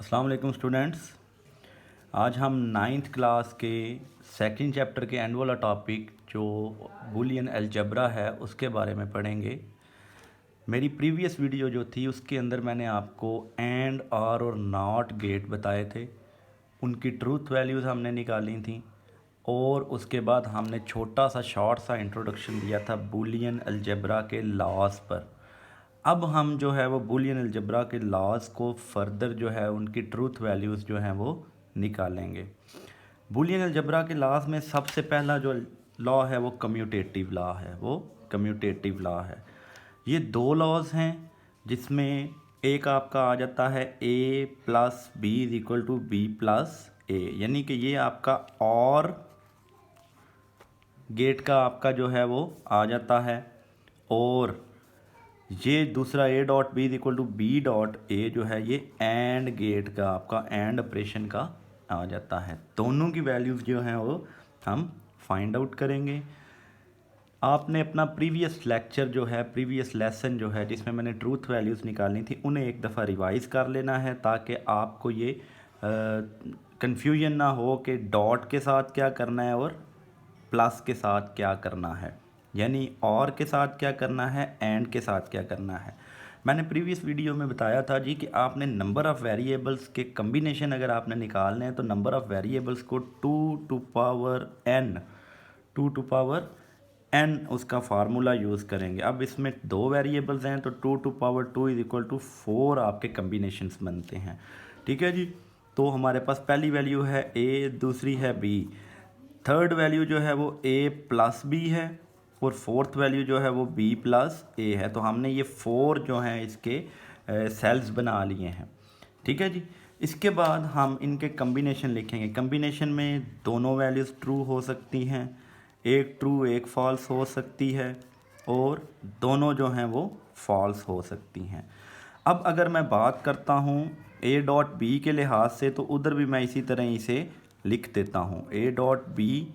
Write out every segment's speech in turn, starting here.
अस्सलाम वालेकुम स्टूडेंट्स। आज हम नाइन्थ क्लास के सेकंड चैप्टर के एंड वाला टॉपिक जो बूलियन अलजेब्रा है उसके बारे में पढ़ेंगे। मेरी प्रीवियस वीडियो जो थी उसके अंदर मैंने आपको एंड और नॉट गेट बताए थे, उनकी ट्रूथ वैल्यूज़ हमने निकाली थी और उसके बाद हमने छोटा सा शॉर्ट सा इंट्रोडक्शन दिया था बूलियन अलजेब्रा के लॉज पर। अब हम जो है वो बूलियन अलजेब्रा के लॉज को फर्दर जो है उनकी ट्रूथ वैल्यूज़ जो हैं वो निकालेंगे। बूलियन अलजेब्रा के लॉज में सबसे पहला जो लॉ है वो कम्यूटेटिव लॉ है। ये दो लॉज हैं जिसमें एक आपका आ जाता है a plus B is equal to B plus A, यानी कि ये आपका और गेट का आपका जो है वो आ जाता है, और ये दूसरा a dot B is equal to B dot A जो है ये एंड गेट का आपका एंड ऑपरेशन का आ जाता है। दोनों की वैल्यूज़ जो हैं वो हम फाइंड आउट करेंगे। आपने अपना प्रीवियस लेसन जो है जिसमें मैंने ट्रूथ वैल्यूज़ निकालनी थी उन्हें एक दफ़ा रिवाइज़ कर लेना है ताकि आपको ये कन्फ्यूजन ना हो कि डॉट के साथ क्या करना है और प्लस के साथ क्या करना है, यानी और के साथ क्या करना है, एंड के साथ क्या करना है। मैंने प्रीवियस वीडियो में बताया था जी कि आपने नंबर ऑफ़ वेरिएबल्स के कम्बिनेशन अगर आपने निकालने हैं तो नंबर ऑफ़ वेरिएबल्स को 2 टू पावर n उसका फार्मूला यूज़ करेंगे। अब इसमें दो वेरिएबल्स हैं तो 2 to power 2 is equal to 4 आपके कम्बिनेशंस बनते हैं। ठीक है जी। तो हमारे पास पहली वैल्यू है a, दूसरी है b, थर्ड वैल्यू जो है वो a प्लस बी है और फोर्थ वैल्यू जो है वो b प्लस ए है। तो हमने ये 4 जो हैं इसके सेल्स बना लिए हैं। ठीक है जी। इसके बाद हम इनके कम्बिनेशन लिखेंगे। कम्बिनेशन में दोनों वैल्यूज़ ट्रू हो सकती हैं, एक ट्रू एक फॉल्स हो सकती है, और दोनों जो हैं वो फॉल्स हो सकती हैं। अब अगर मैं बात करता हूँ a डॉट बी के लिहाज से तो उधर भी मैं इसी तरह इसे लिख देता हूँ a dot B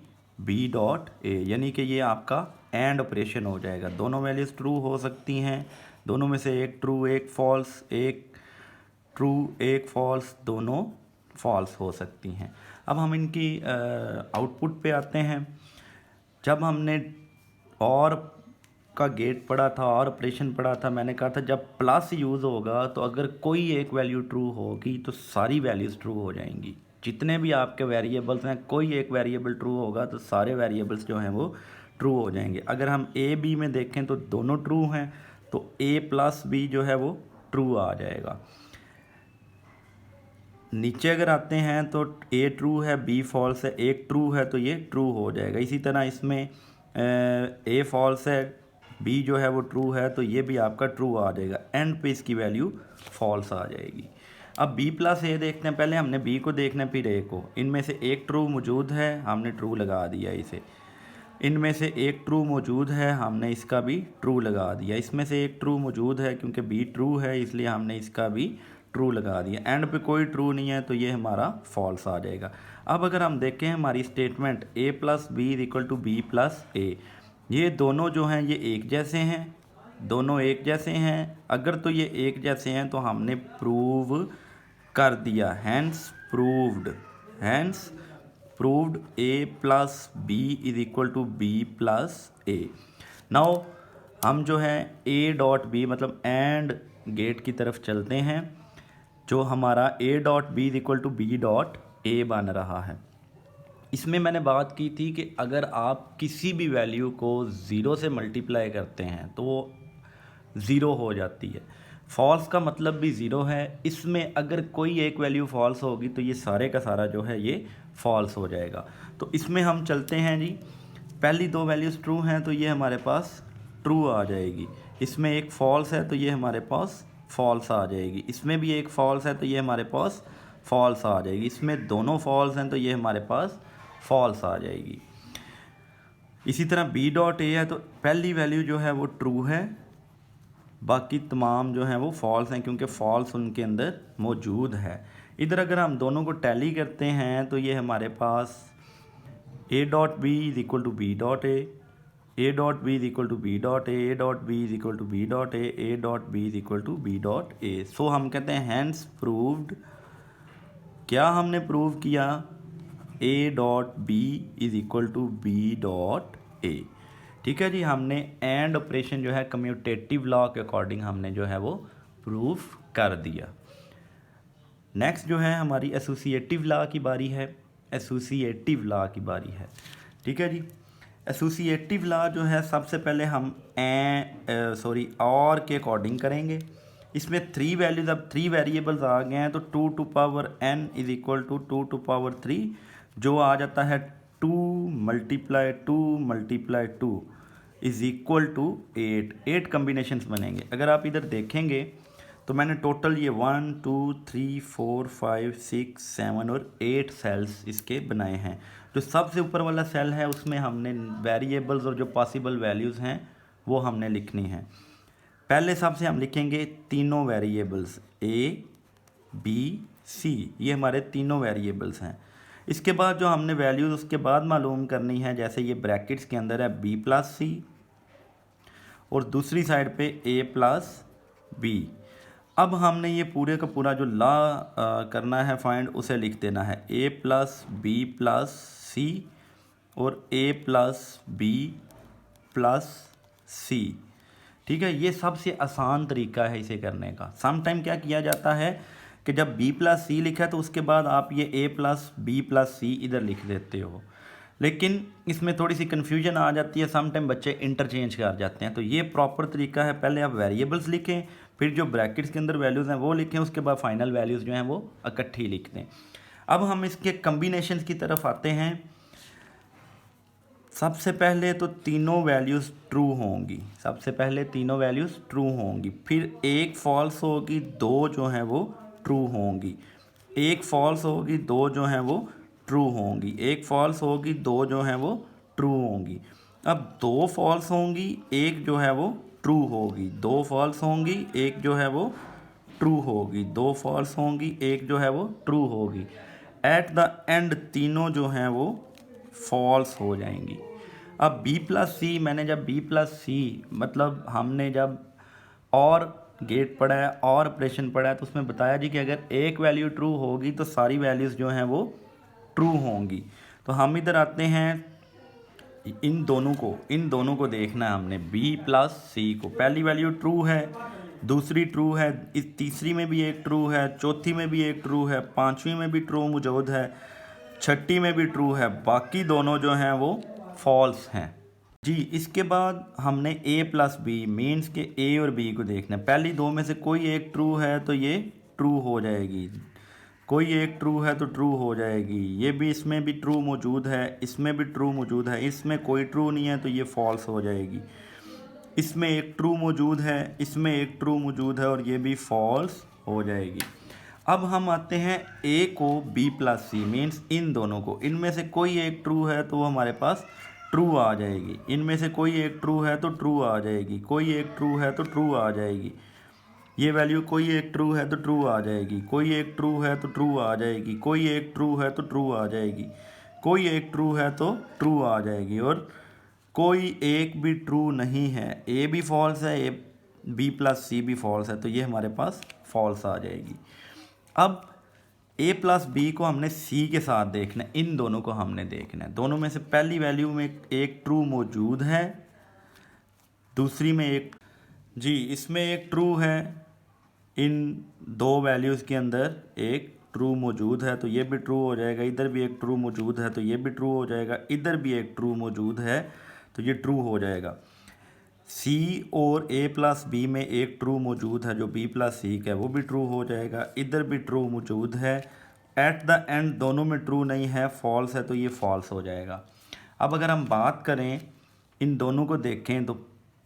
dot A, यानी कि ये आपका एंड ऑपरेशन हो जाएगा। दोनों वैल्यूज़ ट्रू हो सकती हैं, दोनों में से एक ट्रू एक फॉल्स, एक ट्रू एक फॉल्स, दोनों फॉल्स हो सकती हैं। अब हम इनकी आउटपुट पे आते हैं। जब हमने और का गेट पढ़ा था और ऑपरेशन पढ़ा था, मैंने कहा था जब प्लस यूज़ होगा तो अगर कोई एक वैल्यू ट्रू होगी तो सारी वैल्यूज़ ट्रू हो जाएंगी। जितने भी आपके वेरिएबल्स हैं कोई एक वेरिएबल ट्रू होगा तो सारे वेरिएबल्स जो हैं वो ट्रू हो जाएंगे। अगर हम ए बी में देखें तो दोनों ट्रू हैं तो ए प्लस बी जो है वो ट्रू आ जाएगा। नीचे अगर आते हैं तो ए ट्रू है बी फॉल्स है, एक ट्रू है तो ये ट्रू हो जाएगा। इसी तरह इसमें ए फॉल्स है बी जो है वो ट्रू है तो ये भी आपका ट्रू आ जाएगा। एंड पे इसकी वैल्यू फॉल्स आ जाएगी। अब बी प्लस ए देखते हैं। पहले हमने बी को देखना फिर ए को। इनमें से एक ट्रू मौजूद है, हमने ट्रू लगा दिया इसे। इनमें से एक ट्रू मौजूद है, हमने इसका भी ट्रू लगा दिया। इसमें से एक ट्रू मौजूद है क्योंकि बी ट्रू है इसलिए हमने इसका भी ट्रू लगा दिया। एंड पे कोई ट्रू नहीं है तो ये हमारा फॉल्स आ जाएगा। अब अगर हम देखें हमारी statement a plus B is equal to B plus A, ये दोनों जो हैं ये एक जैसे हैं, दोनों एक जैसे हैं। अगर तो ये एक जैसे हैं तो हमने प्रूव कर दिया, hence proved a plus B is equal to B plus A. Now हम जो है a डॉट बी मतलब एंड गेट की तरफ चलते हैं। जो हमारा a dot B is equal to B dot A बन रहा है। इसमें मैंने बात की थी कि अगर आप किसी भी वैल्यू को ज़ीरो से मल्टीप्लाई करते हैं तो वो ज़ीरो हो जाती है। फॉल्स का मतलब भी ज़ीरो है। इसमें अगर कोई एक वैल्यू फॉल्स होगी तो ये सारे का सारा जो है ये फॉल्स हो जाएगा। तो इसमें हम चलते हैं जी। पहली दो वैल्यूज़ ट्रू हैं तो ये हमारे पास ट्रू आ जाएगी। इसमें एक फॉल्स है तो ये हमारे पास फॉल्स आ जाएगी। इसमें भी एक फॉल्स है तो ये हमारे पास फॉल्स आ जाएगी। इसमें दोनों फॉल्स हैं तो ये हमारे पास फॉल्स आ जाएगी। इसी तरह बी डॉट ए है तो पहली वैल्यू जो है वो ट्रू है, बाकी तमाम जो हैं वो फॉल्स हैं क्योंकि फॉल्स उनके अंदर मौजूद है। इधर अगर हम दोनों को टैली करते हैं तो ये हमारे पास a dot B is equal to B dot A dot B is equal to B dot A dot B is equal to B dot A dot B is equal to B dot A. सो हम कहते हैं hence proved क्या हमने prove किया, A dot B is equal to B dot A. ठीक है जी, हमने एंड ऑपरेशन जो है कम्यूटेटिव लॉ के अकॉर्डिंग हमने जो है वो प्रूफ कर दिया। नेक्स्ट जो है हमारी एसोसिएटिव लॉ की बारी है। एसोसिएटिव लॉ की बारी है। ठीक है जी, एसोसिएटिव लॉ जो है सबसे पहले हम और के अकॉर्डिंग करेंगे। इसमें 3 वैल्यूज, अब 3 वेरिएबल्स आ गए हैं तो 2 to power n is equal to 2 to power 3 जो आ जाता है 2 multiply 2 multiply 2 is equal to 8 combinations बनेंगे। अगर आप इधर देखेंगे तो मैंने टोटल ये 1 2 3 4 5 6 7 और 8 सेल्स इसके बनाए हैं। जो सबसे ऊपर वाला सेल है उसमें हमने वेरिएबल्स और जो पॉसिबल वैल्यूज़ हैं वो हमने लिखनी है। पहले सबसे हम लिखेंगे तीनों वेरिएबल्स ए बी सी, ये हमारे तीनों वेरिएबल्स हैं। इसके बाद जो हमने वैल्यूज़ उसके बाद मालूम करनी है, जैसे ये ब्रैकेट्स के अंदर है बी प्लस सी और दूसरी साइड पे ए प्लस बी। अब हमने ये पूरे का पूरा जो लॉ करना है फाइंड, उसे लिख देना है ए प्लस बी प्लस सी और ए प्लस बी प्लस सी। ठीक है, ये सबसे आसान तरीका है इसे करने का। सम टाइम क्या किया जाता है कि जब b प्लस सी लिखा है तो उसके बाद आप ये a प्लस बी प्लस सी इधर लिख देते हो, लेकिन इसमें थोड़ी सी कन्फ्यूजन आ जाती है। सम टाइम बच्चे इंटरचेंज कर जाते हैं। तो ये प्रॉपर तरीका है, पहले आप वेरिएबल्स लिखें, फिर जो ब्रैकेट्स के अंदर वैल्यूज़ हैं वो लिखें, उसके बाद फाइनल वैल्यूज़ जो हैं वो इकट्ठी लिख दें। अब हम इसके कम्बिनेशंस की तरफ आते हैं। सबसे पहले तो तीनों वैल्यूज़ ट्रू होंगी, सबसे पहले तीनों वैल्यूज़ ट्रू होंगी, फिर एक फॉल्स होगी, दो जो हैं वो ट्रू होंगी, एक फॉल्स होगी, दो जो हैं वो ट्रू होंगी, एक फॉल्स होगी, दो जो हैं वो ट्रू होंगी। अब दो फॉल्स होंगी, एक जो है वो ट्रू होगी, दो फॉल्स होंगी, एक जो है वो ट्रू होगी, दो फॉल्स होंगी, एक जो है वो ट्रू होगी। एट द एंड तीनों जो हैं वो फॉल्स हो जाएंगी। अब b प्लस सी, मैंने जब b प्लस सी मतलब हमने जब और गेट पढ़ा है और ऑपरेशन पढ़ा है तो उसमें बताया जी कि अगर एक वैल्यू ट्रू होगी तो सारी वैल्यूज़ जो हैं वो ट्रू होंगी। तो हम इधर आते हैं, इन दोनों को देखना है हमने, b प्लस सी को। पहली वैल्यू ट्रू है, दूसरी ट्रू है, इस तीसरी में भी एक ट्रू है, चौथी में भी एक ट्रू है, पांचवी में भी ट्रू मौजूद है, छठी में भी ट्रू है, बाकी दोनों जो हैं वो फॉल्स हैं जी। इसके बाद हमने a प्लस बी मीन्स के a और b को देखना है। पहली दो में से कोई एक ट्रू है तो ये ट्रू हो जाएगी, कोई एक ट्रू है तो ट्रू हो जाएगी, ये भी इसमें भी ट्रू मौजूद है, इसमें भी ट्रू मौजूद है, इसमें कोई ट्रू नहीं है तो ये फॉल्स हो जाएगी, इसमें एक ट्रू मौजूद है, इसमें एक ट्रू मौजूद है और ये भी फॉल्स हो जाएगी। अब हम आते हैं a को b प्लस सी मीन्स इन दोनों को, इनमें से कोई एक ट्रू है तो वो हमारे पास ट्रू आ जाएगी, इनमें से कोई एक ट्रू है तो ट्रू आ जाएगी, कोई एक ट्रू है तो ट्रू आ जाएगी, ये वैल्यू कोई एक ट्रू है तो ट्रू आ जाएगी, कोई एक ट्रू है तो ट्रू आ जाएगी, कोई एक ट्रू है तो ट्रू आ जाएगी, कोई एक ट्रू है तो ट्रू आ जाएगी और कोई एक भी ट्रू नहीं है। a भी फॉल्स है, b प्लस सी भी फॉल्स है, तो ये हमारे पास फॉल्स आ जाएगी। अब a प्लस बी को हमने c के साथ देखना है, इन दोनों को हमने देखना है। दोनों में से पहली वैल्यू में एक ट्रू मौजूद है, दूसरी में एक जी, इसमें एक ट्रू है, इन दो वैल्यूज़ के अंदर एक ट्रू मौजूद है तो ये भी ट्रू हो जाएगा, इधर भी एक ट्रू मौजूद है तो ये भी ट्रू हो जाएगा, इधर भी एक ट्रू मौजूद है तो ये ट्रू हो जाएगा। c और a प्लस बी में एक ट्रू मौजूद है जो b प्लस सी का है, वो भी ट्रू हो जाएगा, इधर भी ट्रू मौजूद है। एट द एंड दोनों में ट्रू नहीं है, फॉल्स है तो ये फॉल्स हो जाएगा। अब अगर हम बात करें इन दोनों को देखें तो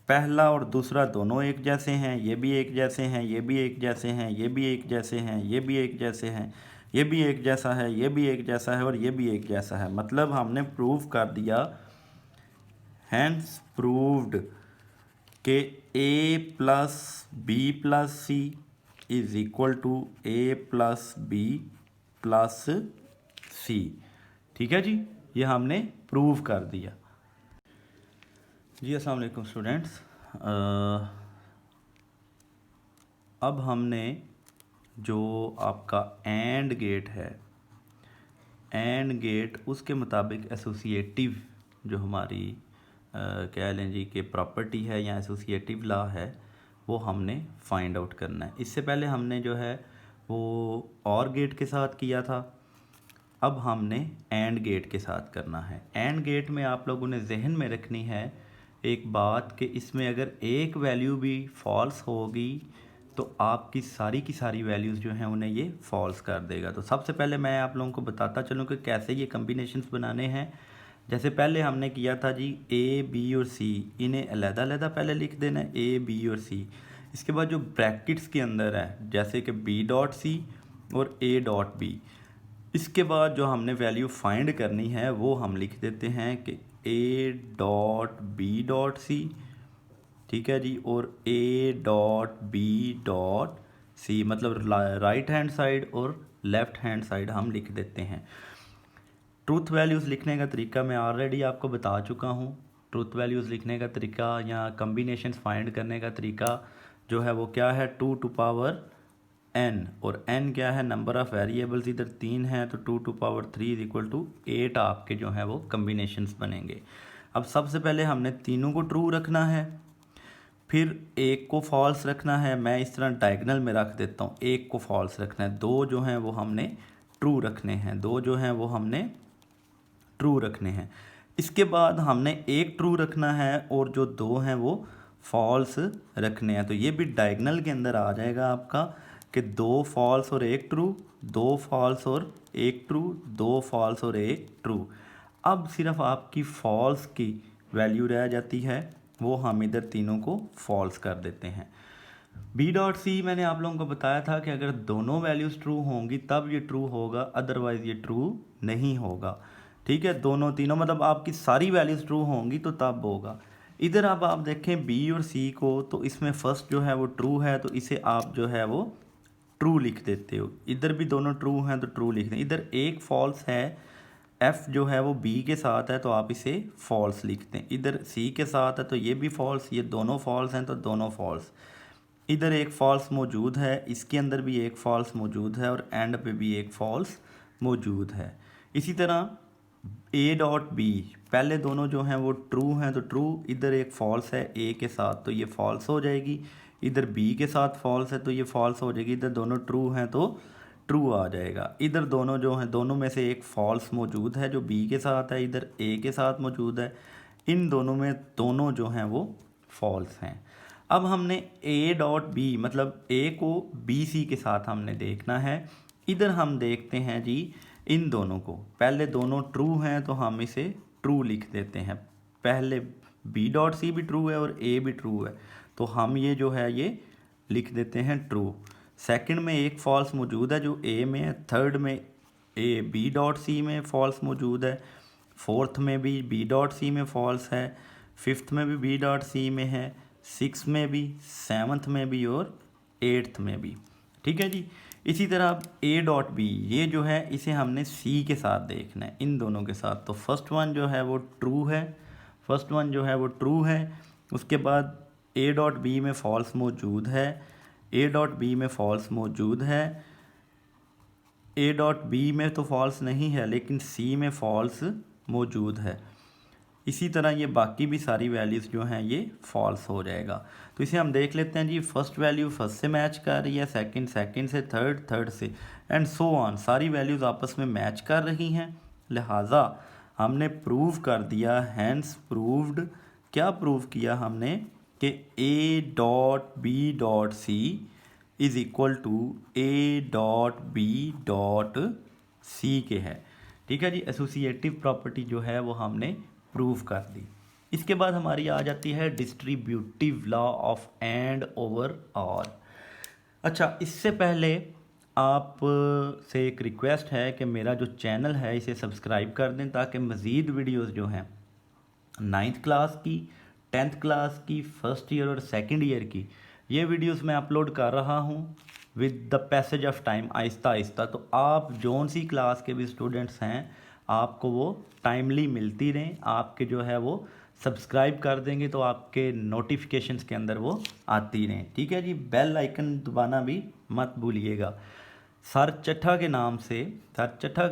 पहला और दूसरा दोनों एक जैसे हैं, ये भी एक जैसे हैं, ये भी एक जैसे हैं, ये भी एक जैसे हैं, ये भी एक जैसे हैं, ये भी एक जैसा है, ये भी एक जैसा है और ये भी एक जैसा है। मतलब हमने प्रूव कर दिया, हैंस प्रूव्ड कि a plus B plus C is equal to a plus B plus C. ठीक है जी, ये हमने प्रूव कर दिया जी। अस्सलाम वालेकुम स्टूडेंट्स, अब हमने जो आपका एंड गेट है एंड गेट उसके मुताबिक एसोसिएटिव जो हमारी कह लें जी कि प्रॉपर्टी है या एसोसिएटिव लॉ है वो हमने फाइंड आउट करना है। इससे पहले हमने जो है वो और गेट के साथ किया था, अब हमने एंड गेट के साथ करना है। एंड गेट में आप लोगों ने जहन में रखनी है एक बात कि इसमें अगर एक वैल्यू भी फॉल्स होगी तो आपकी सारी की सारी वैल्यूज़ जो हैं उन्हें ये फॉल्स कर देगा। तो सबसे पहले मैं आप लोगों को बताता चलूँ कि कैसे ये कम्बिनेशंस बनाने हैं। जैसे पहले हमने किया था जी ए बी और सी, इन्हें अलग-अलग पहले लिख देना है ए बी और सी। इसके बाद जो ब्रैकेट्स के अंदर है जैसे कि बी डॉट सी और ए डॉट बी, इसके बाद जो हमने वैल्यू फाइंड करनी है वो हम लिख देते हैं कि A dot B dot C, ठीक है जी, और A dot B dot C, मतलब राइट हैंड साइड और लेफ्ट हैंड साइड हम लिख देते हैं। ट्रूथ वैल्यूज़ लिखने का तरीका मैं ऑलरेडी आपको बता चुका हूँ। ट्रूथ वैल्यूज़ लिखने का तरीका या कम्बिनेशंस फाइंड करने का तरीका जो है वो क्या है, 2 टू पावर n, और n क्या है, नंबर ऑफ़ वेरिएबल्स इधर 3 है तो 2 to power 3 is equal to 8 आपके जो है वो कम्बिनेशंस बनेंगे। अब सबसे पहले हमने तीनों को ट्रू रखना है, फिर एक को फॉल्स रखना है। मैं इस तरह डायगनल में रख देता हूँ, एक को फॉल्स रखना है, दो जो हैं वो हमने ट्रू रखने हैं, दो जो हैं वो हमने ट्रू रखने हैं। इसके बाद हमने एक ट्रू रखना है और जो दो हैं वो फॉल्स रखने हैं। तो ये भी डायगनल के अंदर आ जाएगा आपका कि दो फॉल्स और एक ट्रू, दो फॉल्स और एक ट्रू, दो फॉल्स और एक ट्रू। अब सिर्फ आपकी फॉल्स की वैल्यू रह जाती है, वो हम इधर तीनों को फॉल्स कर देते हैं। बी डॉट सी मैंने आप लोगों को बताया था कि अगर दोनों वैल्यूज़ ट्रू होंगी तब ये ट्रू होगा, अदरवाइज़ ये ट्रू नहीं होगा। ठीक है, दोनों तीनों मतलब आपकी सारी वैल्यूज़ ट्रू होंगी तो तब होगा। इधर अब आप देखें बी और सी को, तो इसमें फर्स्ट जो है वो ट्रू है तो इसे आप जो है वो ट्रू लिख देते हो। इधर भी दोनों ट्रू हैं तो ट्रू लिख दें। इधर एक फॉल्स है, एफ़ जो है वो बी के साथ है तो आप इसे फॉल्स लिख दें। इधर सी के साथ है तो ये भी फॉल्स, ये दोनों फॉल्स हैं तो दोनों फॉल्स। इधर एक फॉल्स मौजूद है, इसके अंदर भी एक फॉल्स मौजूद है और एंड पे भी एक फॉल्स मौजूद है। इसी तरह ए डॉट बी, पहले दोनों जो हैं वो ट्रू हैं तो ट्रू, इधर एक फॉल्स है ए के साथ तो ये फॉल्स हो जाएगी, इधर बी के साथ फॉल्स है तो ये फॉल्स हो जाएगी, इधर दोनों ट्रू हैं तो ट्रू आ जाएगा। इधर दोनों जो हैं, दोनों में से एक फॉल्स मौजूद है जो बी के साथ है, इधर ए के साथ मौजूद है, इन दोनों में दोनों जो हैं वो फॉल्स हैं। अब हमने ए डॉट बी मतलब ए को बी सी के साथ हमने देखना है। इधर हम देखते हैं जी इन दोनों को, पहले दोनों ट्रू हैं तो हम इसे ट्रू लिख देते हैं। पहले बी डॉट सी भी ट्रू है और ए भी ट्रू है तो हम ये जो है ये लिख देते हैं ट्रू। सेकंड में एक फॉल्स मौजूद है जो ए में है, थर्ड में ए बी डॉट सी में फॉल्स मौजूद है, फोर्थ में भी बी डॉट सी में फॉल्स है, फिफ्थ में भी बी डॉट सी में है, सिक्स में भी, सेवन्थ में भी और एट्थ में भी। ठीक है जी। इसी तरह अब ए डॉट बी, ये जो है इसे हमने सी के साथ देखना है, इन दोनों के साथ। तो फर्स्ट वन जो है वो ट्रू है, फर्स्ट वन जो है वो ट्रू है। उसके बाद ए डॉट बी में फॉल्स मौजूद है, ए डॉट बी में फॉल्स मौजूद है, ए डॉट बी में तो फॉल्स नहीं है लेकिन सी में फॉल्स मौजूद है। इसी तरह ये बाकी भी सारी वैल्यूज़ जो हैं ये फॉल्स हो जाएगा। तो इसे हम देख लेते हैं जी, फर्स्ट वैल्यू फर्स्ट से मैच कर रही है, सेकंड सेकंड से, थर्ड थर्ड से, एंड सो ऑन, सारी वैल्यूज़ आपस में मैच कर रही हैं, लिहाजा हमने प्रूव कर दिया, हैंस प्रूव्ड। क्या प्रूव किया हमने कि A dot B dot C is equal to A dot B dot C के है। ठीक है जी, एसोसिएटिव प्रॉपर्टी जो है वो हमने प्रूव कर दी। इसके बाद हमारी आ जाती है distributive law of and over all. अच्छा, इससे पहले आप से एक रिक्वेस्ट है कि मेरा जो चैनल है इसे सब्सक्राइब कर दें ताकि मज़ीद वीडियोस जो हैं 9th क्लास की, 10th क्लास की, फर्स्ट ईयर और सेकंड ईयर की, ये वीडियोस मैं अपलोड कर रहा हूँ with the passage of time, Aahista Aahista. तो आप जौन सी क्लास के भी स्टूडेंट्स हैं आपको वो टाइमली मिलती रहें, आपके जो है वो सब्सक्राइब कर देंगे तो आपके नोटिफिकेशंस के अंदर वो आती रहें। ठीक है जी, बेल आइकन दबाना भी मत भूलिएगा। सर चट्ठा के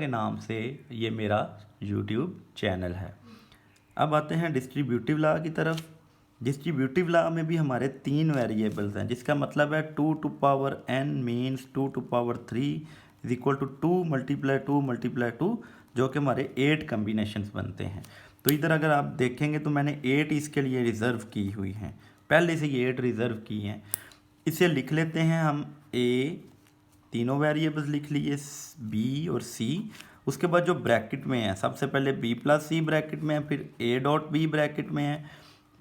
नाम से ये मेरा यूट्यूब चैनल है। अब आते हैं डिस्ट्रीब्यूटिव लॉ की तरफ। डिस्ट्रीब्यूटिव लॉ में भी हमारे 3 वेरिएबल्स हैं, जिसका मतलब है 2 to power n means 2 to power 3 is equal to 2 multiply 2 multiply 2, जो कि हमारे 8 कम्बिनेशंस बनते हैं। तो इधर अगर आप देखेंगे तो मैंने 8 इसके लिए रिज़र्व की हुई हैं, पहले से ये 8 रिज़र्व की हैं। इसे लिख लेते हैं हम a, तीनों वेरिएबल्स लिख लिए, b और c। उसके बाद जो ब्रैकेट में है, सबसे पहले b प्लस सी ब्रैकेट में है, फिर a डॉट b ब्रैकेट में है,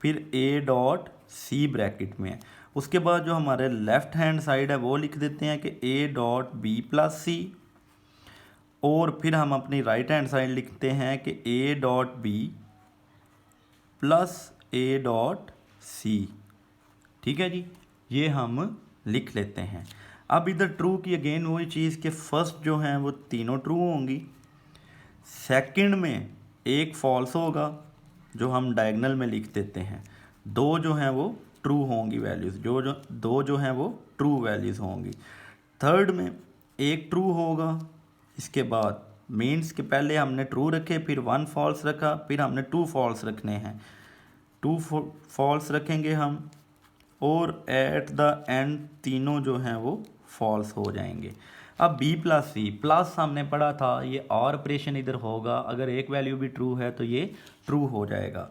फिर a डॉट c ब्रैकेट में है। उसके बाद जो हमारे लेफ़्ट हैंड साइड है वो लिख देते हैं कि a डॉट b प्लस सी, और फिर हम अपनी राइट हैंड साइड लिखते हैं कि a dot b plus a dot c। ठीक है जी, ये हम लिख लेते हैं। अब इधर ट्रू की अगेन वही चीज़ कि फर्स्ट जो हैं वो तीनों ट्रू होंगी, सेकंड में एक फॉल्स होगा जो हम डायगनल में लिख देते हैं, दो जो हैं वो ट्रू होंगी वैल्यूज़, दो जो हैं वो ट्रू वैल्यूज़ होंगी। थर्ड में एक ट्रू होगा, इसके बाद मीन्स के पहले हमने ट्रू रखे, फिर 1 फॉल्स रखा, फिर हमने 2 फॉल्स रखने हैं, 2 फॉल्स रखेंगे हम, और एट द एंड तीनों जो हैं वो फॉल्स हो जाएंगे। अब b प्लस सी प्लस हमने पढ़ा था, ये और ऑपरेशन इधर होगा, अगर एक वैल्यू भी ट्रू है तो ये ट्रू हो जाएगा।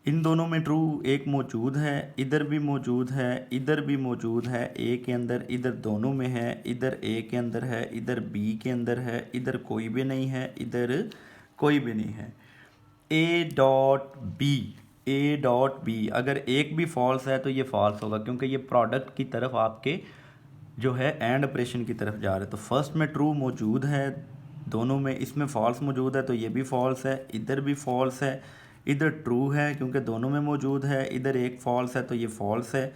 इन दोनों में ट्रू एक मौजूद है, इधर भी मौजूद है, इधर भी मौजूद है, a के अंदर, इधर दोनों में है, इधर a के अंदर है, इधर b के अंदर है, इधर कोई भी नहीं है, इधर कोई भी नहीं है। a डॉट बी अगर एक भी फॉल्स है तो ये फॉल्स होगा, क्योंकि ये प्रोडक्ट की तरफ आपके जो है एंड ऑपरेशन की तरफ जा रहे हैं। तो फर्स्ट में ट्रू मौजूद है दोनों में, इसमें फॉल्स मौजूद है तो ये भी फॉल्स है, इधर भी फॉल्स है, इधर ट्रू है क्योंकि दोनों में मौजूद है, इधर एक फॉल्स है तो ये फॉल्स है,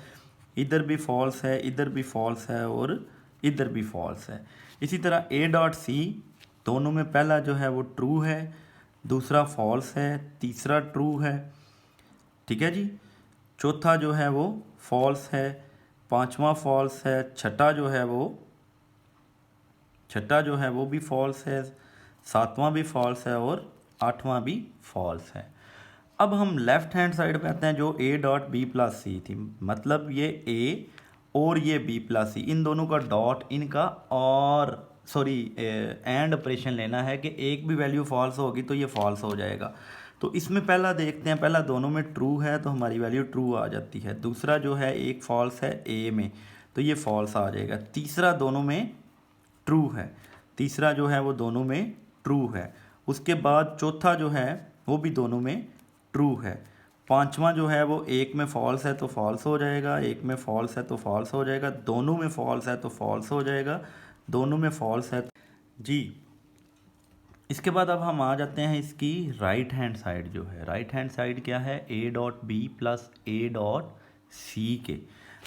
इधर भी फॉल्स है, इधर भी फॉल्स है, और इधर भी फॉल्स है। इसी तरह a डॉट सी दोनों में पहला जो है वो ट्रू है, दूसरा फॉल्स है, तीसरा ट्रू है। ठीक है जी, चौथा जो है वो फॉल्स है, पांचवा फॉल्स है, छठा जो है वो भी फॉल्स है, सातवां भी फॉल्स है, और आठवां भी फॉल्स है। अब हम लेफ़्ट हैंड साइड पे आते हैं, जो a डॉट बी प्लस सी थी, मतलब ये a और ये b प्लस सी, इन दोनों का डॉट, इनका और एंड ऑपरेशन लेना है कि एक भी वैल्यू फॉल्स होगी तो ये फॉल्स हो जाएगा। तो इसमें पहला देखते हैं, पहला दोनों में ट्रू है तो हमारी वैल्यू ट्रू आ जाती है, दूसरा जो है एक फॉल्स है a में तो ये फॉल्स आ जाएगा, तीसरा दोनों में ट्रू है, तीसरा जो है वो दोनों में ट्रू है। उसके बाद चौथा जो है वो भी दोनों में ट्रू है, पांचवा जो है वो एक में फॉल्स है तो फॉल्स हो जाएगा, एक में फॉल्स है तो फॉल्स हो जाएगा, दोनों में फॉल्स है तो फॉल्स हो जाएगा, दोनों में फॉल्स है जी। इसके बाद अब हम आ जाते हैं इसकी राइट हैंड साइड, जो है राइट हैंड साइड क्या है, a dot B plus a dot C के।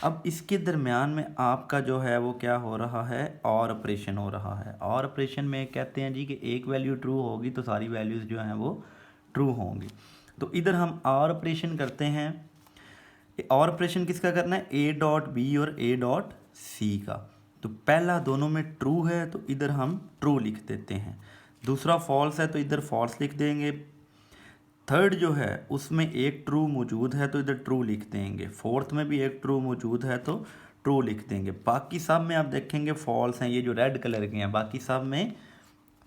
अब इसके दरमियान में आपका जो है वो क्या हो रहा है, और ऑपरेशन हो रहा है। और ऑपरेशन में कहते हैं जी कि एक वैल्यू ट्रू होगी तो सारी वैल्यूज़ जो हैं वो ट्रू होंगी। तो इधर हम और ऑपरेशन करते हैं, और ऑपरेशन किसका करना है, a डॉट बी और a डॉट सी का। तो पहला दोनों में ट्रू है तो इधर हम ट्रू लिख देते हैं, दूसरा फॉल्स है तो इधर फॉल्स लिख देंगे, थर्ड जो है उसमें एक ट्रू मौजूद है तो इधर ट्रू लिख देंगे, फोर्थ में भी एक ट्रू मौजूद है तो ट्रू लिख देंगे। बाकी सब में आप देखेंगे फॉल्स हैं, ये जो रेड कलर के हैं बाकी सब में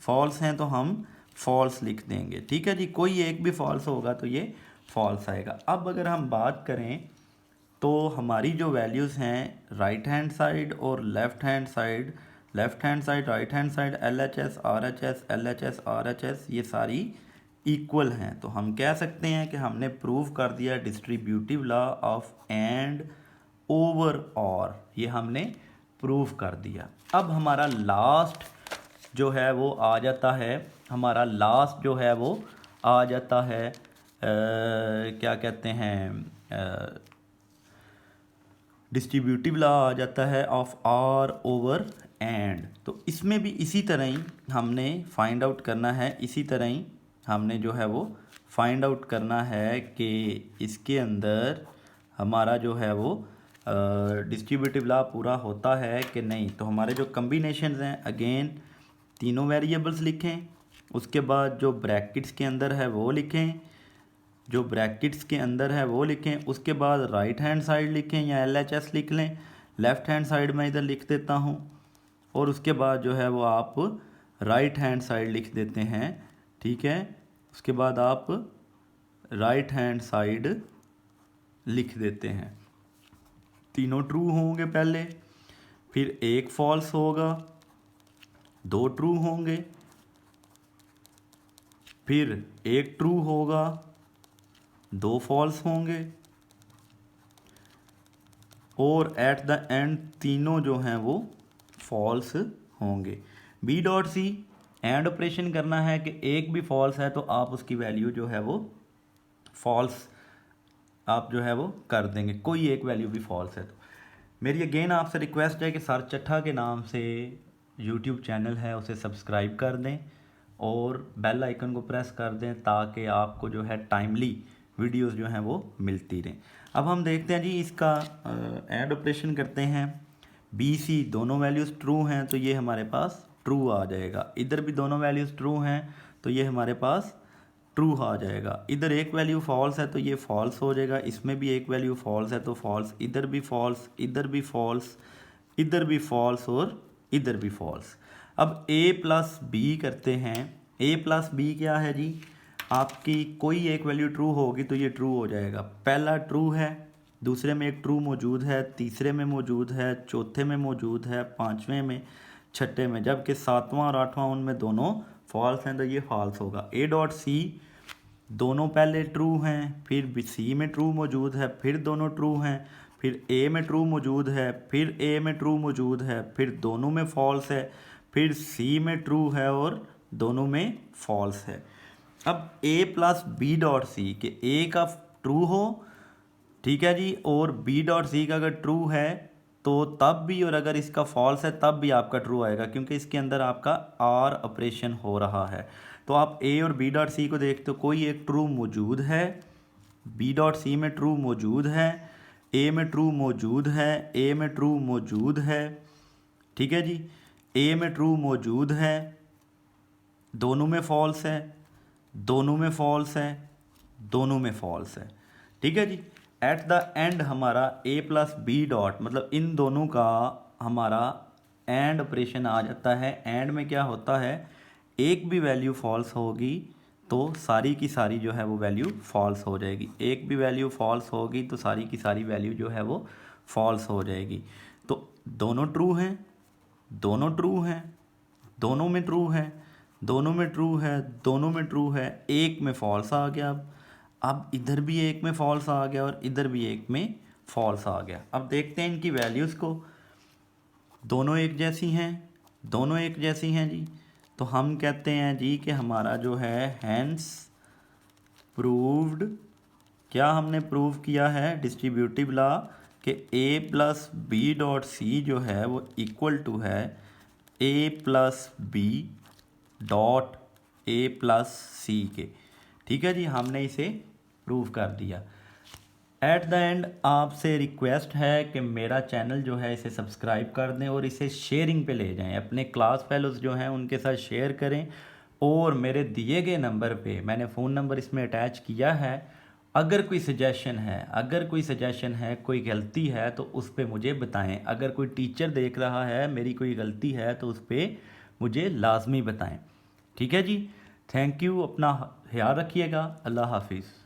फॉल्स हैं तो हम फॉल्स लिख देंगे। ठीक है जी, कोई एक भी फॉल्स होगा तो ये फॉल्स आएगा। अब अगर हम बात करें तो हमारी जो वैल्यूज़ हैं राइट हैंड साइड और left hand side, left hand side right hand side LHS RHS LHS RHS ये सारी इक्वल हैं। तो हम कह सकते हैं कि हमने प्रूव कर दिया distributive law of and over और, ये हमने प्रूव कर दिया। अब हमारा लास्ट जो है वो आ जाता है, हमारा लास्ट जो है वो आ जाता है क्या कहते हैं, डिस्ट्रीब्यूटिव लॉ आ जाता है ऑफ आर ओवर एंड। तो इसमें भी इसी तरह ही हमने फाइंड आउट करना है, इसी तरह ही हमने जो है वो फाइंड आउट करना है कि इसके अंदर हमारा जो है वो डिस्ट्रीब्यूटिव लॉ पूरा होता है कि नहीं। तो हमारे जो कम्बिनेशंस हैं, अगेन तीनों वेरिएबल्स लिखें, उसके बाद जो ब्रैकेट्स के अंदर है वो लिखें, जो ब्रैकेट्स के अंदर है वो लिखें, उसके बाद राइट हैंड साइड लिखें या LHS लिख लें, लेफ़्ट हैंड साइड में इधर लिख देता हूँ, और उसके बाद जो है वो आप राइट हैंड साइड लिख देते हैं, ठीक है। उसके बाद आप राइट हैंड साइड लिख देते हैं। तीनों ट्रू होंगे पहले, फिर एक फॉल्स होगा, दो ट्रू होंगे, फिर एक ट्रू होगा, दो फॉल्स होंगे, और एट द एंड तीनों जो हैं वो फॉल्स होंगे। B dot C and operation करना है कि एक भी फॉल्स है तो आप उसकी वैल्यू जो है वो फॉल्स आप जो है वो कर देंगे, कोई एक वैल्यू भी फॉल्स है तो। मेरी अगेन आपसे रिक्वेस्ट है कि सर चट्ठा के नाम से यूट्यूब चैनल है उसे सब्सक्राइब कर दें और बेल आइकन को प्रेस कर दें ताकि आपको जो है टाइमली वीडियोस जो हैं वो मिलती रहें। अब हम देखते हैं जी, इसका एंड ऑपरेशन करते हैं। बी सी दोनों वैल्यूज़ ट्रू हैं तो ये हमारे पास ट्रू आ जाएगा, इधर भी दोनों वैल्यूज़ ट्रू हैं तो ये हमारे पास ट्रू आ जाएगा, इधर एक वैल्यू फॉल्स है तो ये फॉल्स हो जाएगा, इसमें भी एक वैल्यू फॉल्स है तो फॉल्स, इधर भी फॉल्स, इधर भी फॉल्स, इधर भी फॉल्स और इधर भी फॉल्स। अब a प्लस बी करते हैं। a प्लस बी क्या है जी, आपकी कोई एक वैल्यू ट्रू होगी तो ये ट्रू हो जाएगा। पहला ट्रू है, दूसरे में एक ट्रू मौजूद है, तीसरे में मौजूद है, चौथे में मौजूद है, पाँचवें में, छठे में, जबकि सातवां और आठवां उनमें दोनों फॉल्स हैं तो ये फॉल्स होगा। ए डॉट सी दोनों पहले ट्रू हैं, फिर सी में ट्रू मौजूद है, फिर दोनों ट्रू हैं, फिर ए में ट्रू मौजूद है, फिर ए में ट्रू मौजूद है, फिर दोनों में फॉल्स है, फिर सी में ट्रू है और दोनों में फॉल्स है। अब ए प्लस बी डॉट सी के ए का ट्रू हो, ठीक है जी, और बी डॉट सी का अगर ट्रू है तो तब भी, और अगर इसका फॉल्स है तब भी आपका ट्रू आएगा क्योंकि इसके अंदर आपका आर ऑपरेशन हो रहा है। तो आप ए और बी डॉट सी को देखते हो, कोई एक ट्रू मौजूद है, बी डॉट सी में ट्रू मौजूद है, ए में ट्रू मौजूद है, ए में ट्रू मौजूद है, ठीक है जी, ए में ट्रू मौजूद है, दोनों में फॉल्स है, दोनों में फॉल्स है, दोनों में फॉल्स है, ठीक है जी। एट द एंड हमारा a प्लस बी डॉट, मतलब इन दोनों का हमारा एंड ऑपरेशन आ जाता है। एंड में क्या होता है, एक भी वैल्यू फॉल्स होगी तो सारी की सारी जो है वो वैल्यू फॉल्स हो जाएगी, एक भी वैल्यू फॉल्स होगी तो सारी की सारी वैल्यू जो है वो फॉल्स हो जाएगी। तो दोनों ट्रू हैं, दोनों ट्रू हैं, दोनों में ट्रू है, दोनों में ट्रू है, दोनों में ट्रू है, एक में फॉल्स आ गया। अब इधर भी एक में फॉल्स आ गया और इधर भी एक में फॉल्स आ गया। अब देखते हैं इनकी वैल्यूज़ को, दोनों एक जैसी हैं, दोनों एक जैसी हैं जी, तो हम कहते हैं जी कि हमारा जो है हैंस प्रूव्ड, क्या हमने प्रूव किया है डिस्ट्रीब्यूटिव लॉ कि a plus B dot C जो है वो इक्वल टू है a plus B dot a plus C के, ठीक है जी, हमने इसे प्रूव कर दिया। एट द एंड आपसे रिक्वेस्ट है कि मेरा चैनल जो है इसे सब्सक्राइब कर दें और इसे शेयरिंग पे ले जाएं, अपने क्लास फेलोज़ जो हैं उनके साथ शेयर करें, और मेरे दिए गए नंबर पे मैंने फ़ोन नंबर इसमें अटैच किया है। अगर कोई सजेशन है, अगर कोई सजेशन है, कोई गलती है तो उस पर मुझे बताएं। अगर कोई टीचर देख रहा है मेरी कोई गलती है तो उस पर मुझे लाजमी बताएं, ठीक है जी। थैंक यू, अपना ख्याल रखिएगा, अल्लाह हाफिज़।